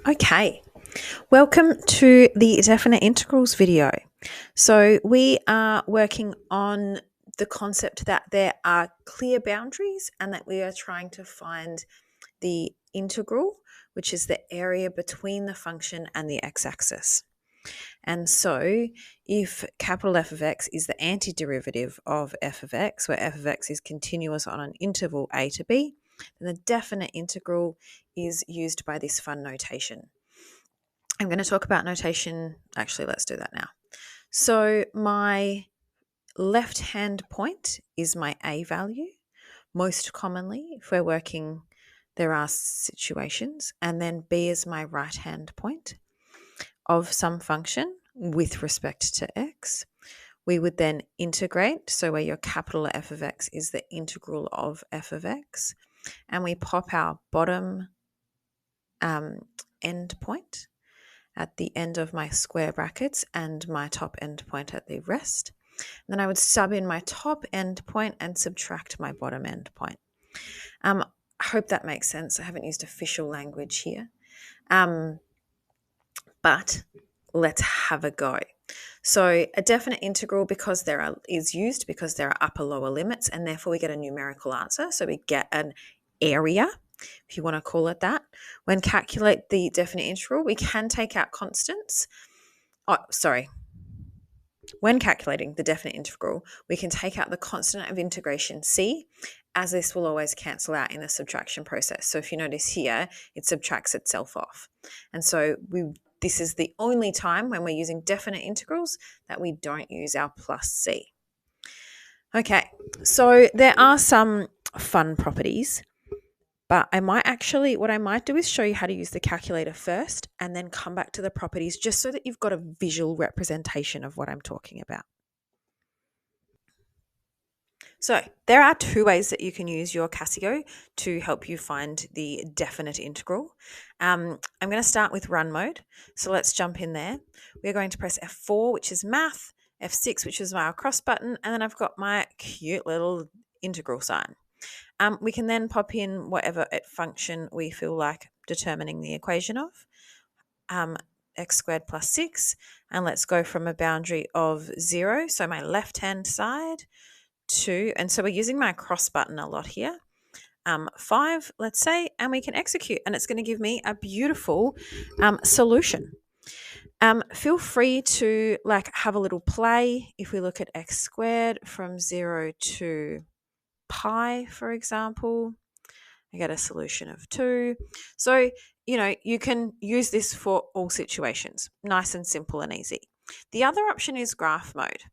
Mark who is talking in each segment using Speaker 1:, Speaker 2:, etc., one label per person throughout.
Speaker 1: Okay, welcome to the definite integrals video. So we are working on the concept that there are clear boundaries and that we are trying to find the integral, which is the area between the function and the x-axis. And so if capital F of x is the antiderivative of f of x, where f of x is continuous on an interval a to b, then the definite integral is used by this fun notation. I'm going to talk about notation. Actually, let's do that now. So my left-hand point is my a value. Most commonly, if we're working, there are situations. And then b is my right-hand point of some function with respect to x. We would then integrate. So where your capital F of x is the integral of f of x. And we pop our bottom end point at the end of my square brackets and my top end point at the rest. And then I would sub in my top end point and subtract my bottom end point. I hope that makes sense. I haven't used official language here. But let's have a go. So a definite integral is used because there are upper lower limits, and therefore we get a numerical answer. So we get an area, if you want to call it that. When calculate the definite integral, we can take out constants. When calculating the definite integral, we can take out the constant of integration c, as this will always cancel out in the subtraction process. So if you notice here, it subtracts itself off. And so this is the only time when we're using definite integrals that we don't use our plus c. Okay, so there are some fun properties, but what I might do is show you how to use the calculator first and then come back to the properties just so that you've got a visual representation of what I'm talking about. So there are two ways that you can use your Casio to help you find the definite integral. I'm going to start with run mode. So let's jump in there. We're going to press F4, which is math, F6, which is our cross button, and then I've got my cute little integral sign. We can then pop in whatever function we feel like determining the equation of, x squared plus 6, and let's go from a boundary of 0, so my left-hand side, and so we're using my cross button a lot here, 5, let's say, and we can execute, and it's going to give me a beautiful solution. Feel free to have a little play. If we look at x squared from 0 to pi, for example, I get a solution of 2. So, you can use this for all situations. Nice and simple and easy. The other option is graph mode.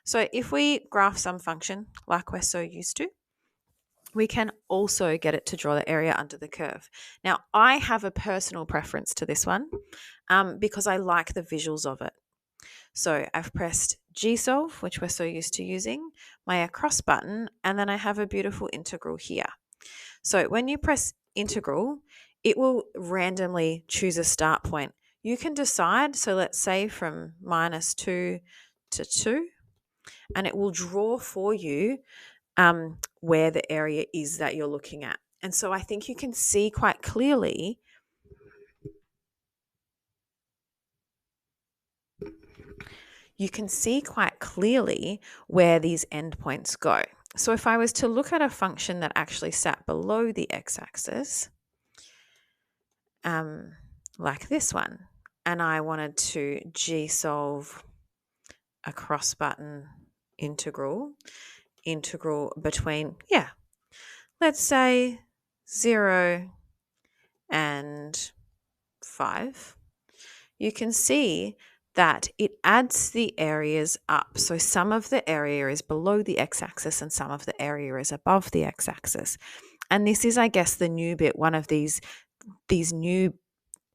Speaker 1: So if we graph some function like we're so used to, we can also get it to draw the area under the curve. Now, I have a personal preference to this one because I like the visuals of it. So I've pressed Gsolve, which we're so used to using, my across button, and then I have a beautiful integral here. So when you press integral, it will randomly choose a start point. You can decide, so let's say from -2 to 2, and it will draw for you where the area is that you're looking at. And so I think you can see quite clearly where these endpoints go. So if I was to look at a function that actually sat below the x-axis, like this one, and I wanted to Gsolve a cross button integral between, let's say 0 and 5, you can see that it adds the areas up. So some of the area is below the x-axis and some of the area is above the x-axis. And this is, I guess, the new bit, one of these new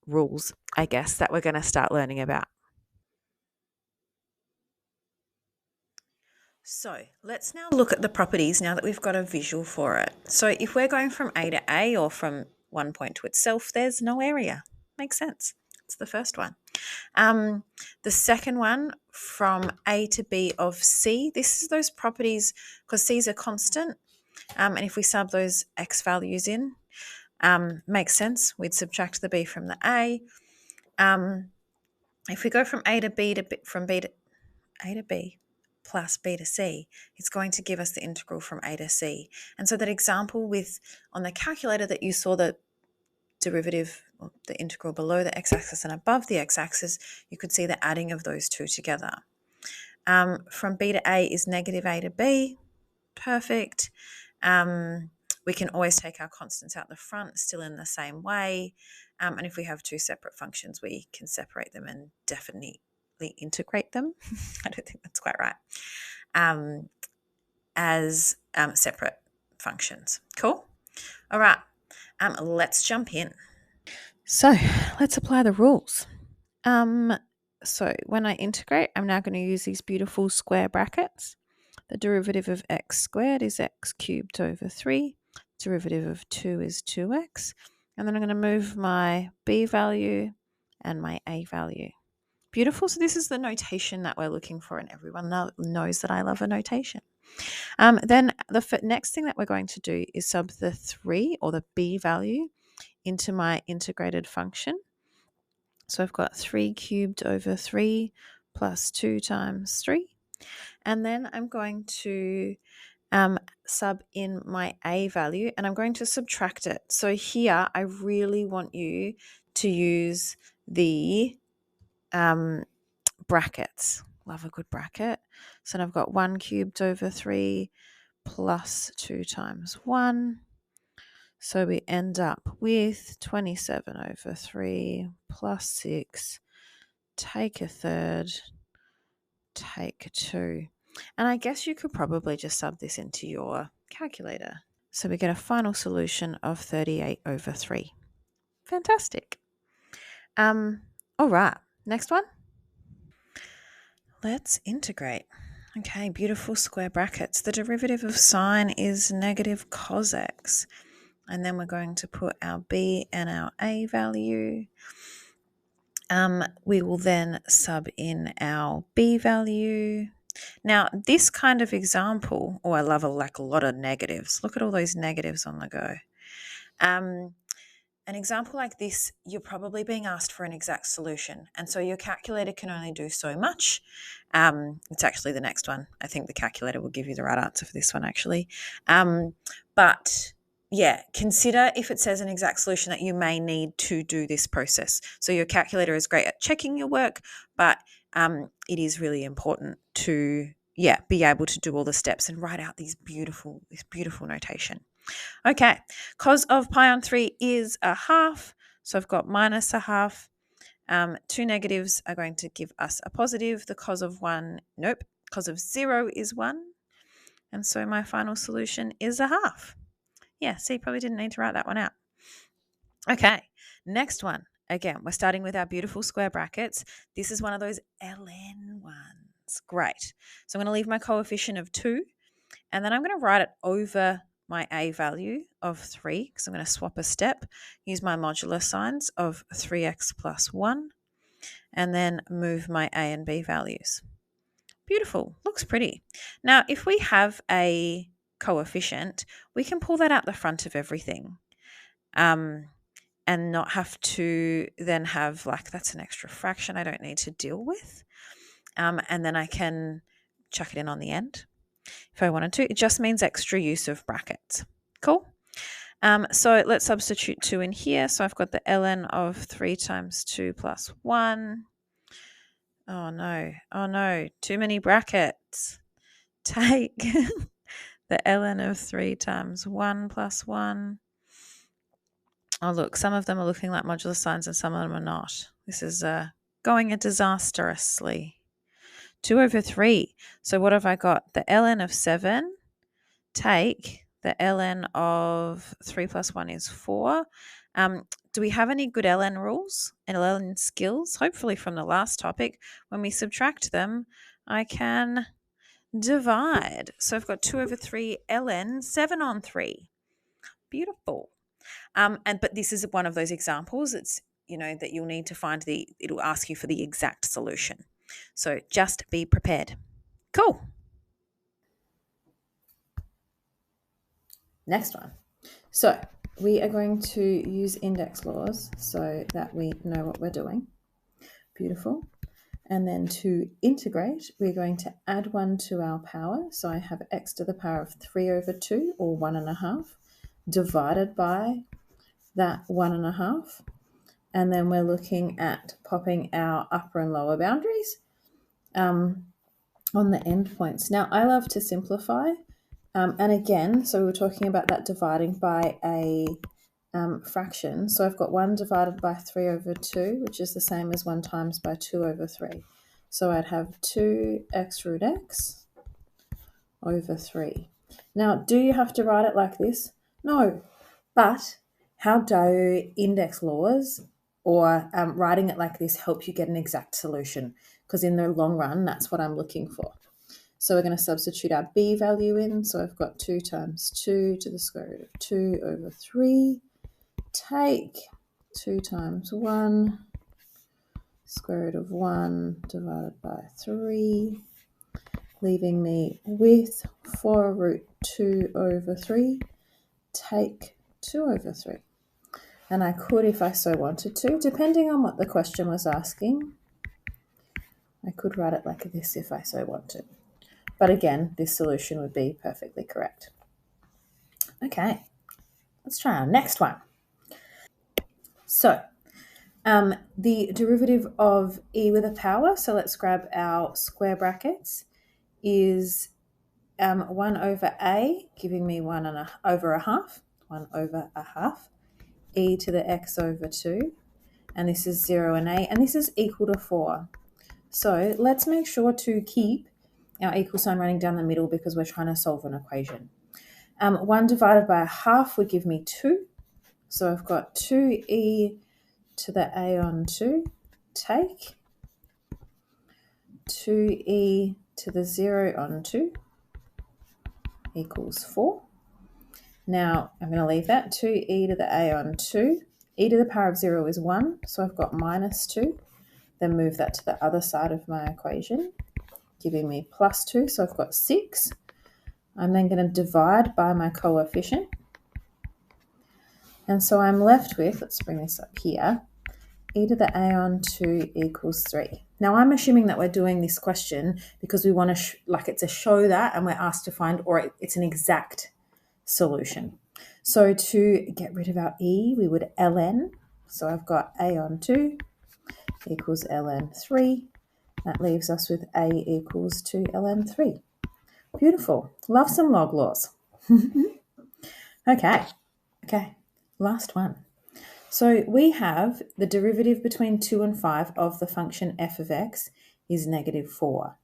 Speaker 1: rules, I guess, that we're going to start learning about. So let's now look at the properties now that we've got a visual for it. So if we're going from A to A or from one point to itself, there's no area. Makes sense. It's the first one. The second one, from A to B of C, this is those properties because C is a constant. And if we sub those x values in, Makes sense. We'd subtract the b from the a. If we go from a to b from b to a to b plus b to c, it's going to give us the integral from a to c. And so that example with on the calculator that you saw the derivative, or the integral below the x-axis and above the x-axis, you could see the adding of those two together. From b to a is negative a to b. Perfect. We can always take our constants out the front, still in the same way. And if we have two separate functions, we can separate them and definitely integrate them. I don't think that's quite right. As separate functions. Cool. All right. Let's jump in. So let's apply the rules. So when I integrate, I'm now going to use these beautiful square brackets. The derivative of x squared is x cubed over 3. Derivative of 2 is 2x. And then I'm going to move my b value and my a value. Beautiful. So this is the notation that we're looking for, and everyone knows that I love a notation. Then the next thing that we're going to do is sub the 3 or the b value into my integrated function. So I've got 3 cubed over 3 plus 2 times 3. And then I'm going to sub in my a value, and I'm going to subtract it. So here I really want you to use the brackets. Love a good bracket. So now I've got 1 cubed over 3 plus 2 times 1. So we end up with 27 over 3 plus 6, take a third, take 2. And I guess you could probably just sub this into your calculator. So we get a final solution of 38 over 3. Fantastic. All right, next one. Let's integrate. Okay, beautiful square brackets. The derivative of sine is negative cos x. And then we're going to put our b and our a value. We will then sub in our b value. Now, this kind of example, I love a lot of negatives. Look at all those negatives on the go. An example like this, you're probably being asked for an exact solution, and so your calculator can only do so much. It's actually the next one. I think the calculator will give you the right answer for this one, actually. But yeah, consider if it says an exact solution that you may need to do this process. So your calculator is great at checking your work, but it is really important to be able to do all the steps and write out this beautiful notation. Okay, cos of pi on 3 is a half, so I've got minus a half. Two negatives are going to give us a positive. The cos of 1, nope, cos of 0 is 1. And so my final solution is a half. Yeah, see, probably didn't need to write that one out. Okay, next one. Again, we're starting with our beautiful square brackets. This is one of those ln ones. Great. So I'm going to leave my coefficient of 2, and then I'm going to write it over my a value of 3, because I'm going to swap a step, use my modular signs of 3x plus 1, and then move my a and b values. Beautiful. Looks pretty. Now, if we have a coefficient, we can pull that out the front of everything. And not have to then have that's an extra fraction I don't need to deal with. And then I can chuck it in on the end if I wanted to. It just means extra use of brackets. Cool. So let's substitute 2 in here. So I've got the ln of 3 times 2 plus 1. Oh no, too many brackets. Take the ln of 3 times 1 plus 1. Oh, look, some of them are looking like modular signs and some of them are not. This is going disastrously. 2 over 3. So what have I got? The ln of 7. Take the ln of 3 plus 1 is 4. Do we have any good ln rules and ln skills? Hopefully from the last topic. When we subtract them, I can divide. So I've got 2 over 3 ln 7 on 3. Beautiful. But this is one of those examples. It's, that you'll need to find it'll ask you for the exact solution. So just be prepared. Cool. Next one. So we are going to use index laws so that we know what we're doing. Beautiful. And then to integrate, we're going to add 1 to our power. So I have x to the power of 3 over 2, or 1.5, divided by that 1.5. And then we're looking at popping our upper and lower boundaries on the endpoints. Now, I love to simplify. And again, so we were talking about that dividing by a fraction. So I've got 1 divided by 3 over 2, which is the same as 1 times by 2 over 3. So I'd have 2x root x over 3. Now, do you have to write it like this? No. But how do index laws or writing it like this help you get an exact solution? Because in the long run, that's what I'm looking for. So we're going to substitute our b value in. So I've got 2 times 2 to the square root of 2 over 3. Take 2 times 1, square root of 1 divided by 3, leaving me with 4 root 2 over 3. Take 2 over 3. And I could, if I so wanted to, depending on what the question was asking, I could write it like this if I so wanted. But again, this solution would be perfectly correct. Okay, let's try our next one. So, the derivative of e with a power, so let's grab our square brackets, is 1 over a, giving me 1 over a half, e to the x over 2, and this is 0 and a, and this is equal to 4. So let's make sure to keep our equal sign running down the middle because we're trying to solve an equation. 1 divided by a half would give me 2. So I've got 2e to the a on 2, take 2e to the 0 on 2 equals 4. Now I'm going to leave that, 2e to the a on 2. E to the power of 0 is 1, so I've got minus 2. Then move that to the other side of my equation, giving me plus 2, so I've got 6. I'm then going to divide by my coefficient. And so I'm left with, let's bring this up here, e to the a on 2 equals 3. Now I'm assuming that we're doing this question because we want to, like it's a show that, and we're asked to find, or it's an exact solution. So to get rid of our e, we would ln. So I've got a on 2 equals ln 3. That leaves us with a equals 2 ln 3. Beautiful. Love some log laws. Okay, last one. So we have the derivative between 2 and 5 of the function f of x is negative 4.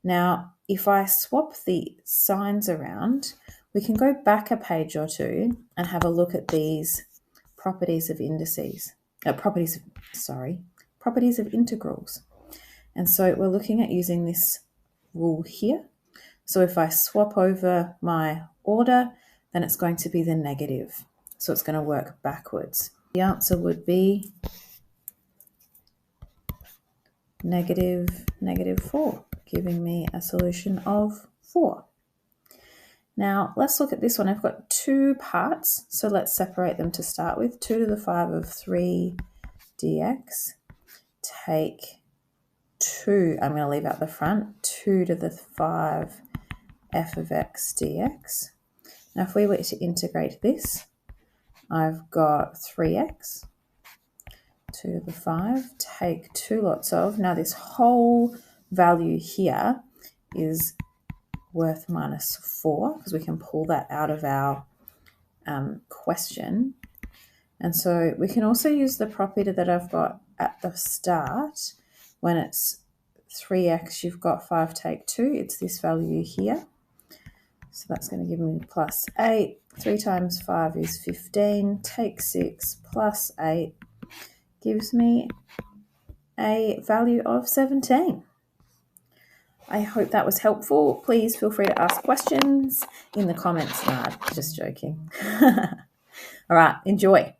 Speaker 1: Now, if I swap the signs around, we can go back a page or two and have a look at these properties of indices. Properties of integrals. And so we're looking at using this rule here. So if I swap over my order, then it's going to be the negative. So it's going to work backwards. The answer would be negative 4, giving me a solution of 4. Now let's look at this one. I've got 2 parts, so let's separate them to start with. 2 to the 5 of 3 dx. Take 2, I'm going to leave out the front, 2 to the 5 f of x dx. Now if we were to integrate this, I've got 3x, 2 to the 5, take 2 lots of, now this whole value here is worth minus 4 because we can pull that out of our question. And so we can also use the property that I've got at the start. When it's 3x, you've got 5 take 2, it's this value here. So that's going to give me plus 8. 3 times 5 is 15. Take 6 plus 8 gives me a value of 17. I hope that was helpful. Please feel free to ask questions in the comments. No, just joking. All right, enjoy.